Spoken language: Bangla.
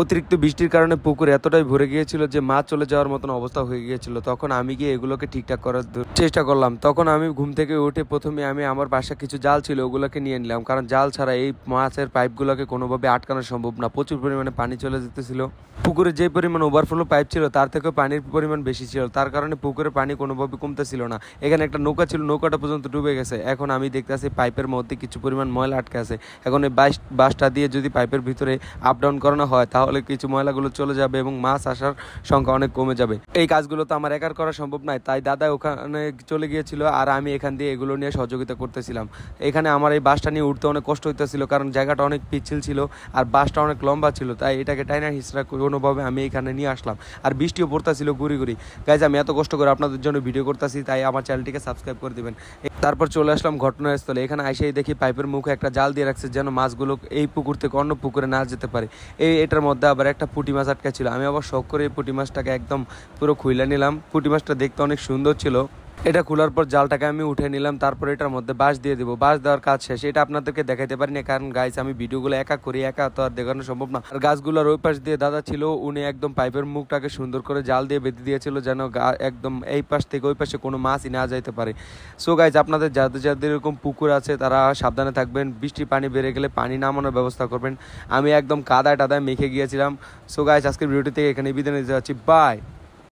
অতিরিক্ত বৃষ্টির কারণে পুকুর এতটাই ভরে গিয়েছিল যে মাছ চলে যাওয়ার মতন অবস্থা হয়ে গিয়েছিল। তখন আমি গিয়ে এগুলোকে ঠিকঠাক করার চেষ্টা করলাম। তখন আমি ঘুম থেকে উঠে প্রথমে আমি আমার বাসায় কিছু জাল ছিল ওগুলোকে নিয়ে নিলাম, কারণ জাল ছাড়া এই মাছের পাইপগুলোকে কোনোভাবে আটকানো সম্ভব না। প্রচুর পরিমাণে পানি চলে যেতেছিল। পুকুরে যে পরিমাণ ওভারফ্লো পাইপ ছিল তার থেকেও পানির পরিমাণ বেশি ছিল, তার কারণে পুকুরের পানি কোনোভাবে কমতেছিল না। এখানে একটা নৌকা ছিল, নৌকাটা পর্যন্ত ডুবে গেছে। এখন আমি দেখতেছি পাইপের মধ্যে কিছু পরিমাণ ময়লা আটকে আছে। এখন এই বাঁশটা দিয়ে যদি পাইপের ভিতরে আপ ডাউন করানো হয় তাহলে কিছু ময়লাগুলো চলে যাবে এবং মাছ আসার সংখ্যা অনেক কমে যাবে। এই কাজগুলো তো আমার একার করা সম্ভব নয়, তাই দাদা ওখানে চলে গিয়েছিল আর আমি এখান দিয়ে এগুলো নিয়ে সহযোগিতা করতেছিলাম। এখানে আমার এই বাঁশটা নিয়ে উঠতে অনেক কষ্ট হইতেছিল, কারণ জায়গাটা অনেক পিচ্ছিল ছিল আর বাঁশটা অনেক লম্বা ছিল, তাই এটাকে টাইনা হিসরা কোনোভাবে আমি এখানে নিয়ে আসলাম। আর বৃষ্টিও পড়তেছিল গুড়ি গুড়ি। গাইজ আমি এত কষ্ট করে আপনাদের জন্য ভিডিও করতেছি, তাই আমার চ্যানেলটিকে সাবস্ক্রাইব করে দিবেন। তারপর চলে আসলাম ঘটনাস্থলে। এখানে এসেই দেখি পাইপের মুখে একটা জাল দিয়ে রাখছে যেন মাছগুলো এই পুকুর থেকে অন্য পুকুরে না যেতে পারে। এটার মধ্যে আবার একটা পুঁটি মাছ আটকা ছিল। আমি আবার শখ করে এই পুঁটি মাছটাকে একদম পুরো খুইলা নিলাম। পুঁটি মাছটা দেখতে অনেক সুন্দর ছিল। এটা খোলার পর জালটাকে আমি উঠে নিলাম। তারপর এটার মধ্যে বাঁশ দিয়ে দেবো। বাঁশ দেওয়ার কাজ শেষ। এটা আপনাদেরকে দেখাইতে পারি না, কারণ গাইস আমি ভিডিওগুলো একা করি, একা তো আর দেখানো সম্ভব না। আর গাছগুলোর ওই পাশ দিয়ে দাদা ছিল, উনি একদম পাইপের মুখটাকে সুন্দর করে জাল দিয়ে বেঁধে দিয়েছিল যেন একদম এই পাশ থেকে ওই পাশে কোনো মাছই না যাইতে পারে। সো গাইস আপনাদের যাদের যাদের এরকম পুকুর আছে তারা সাবধানে থাকবেন। বৃষ্টির পানি বেড়ে গেলে পানি নামানোর ব্যবস্থা করবেন। আমি একদম কাদায় টাদায় মেখে গিয়েছিলাম। সো গাইস আজকের ভিডিওটি থেকে এখানে বিদায় নিতে যাচ্ছি। বাই।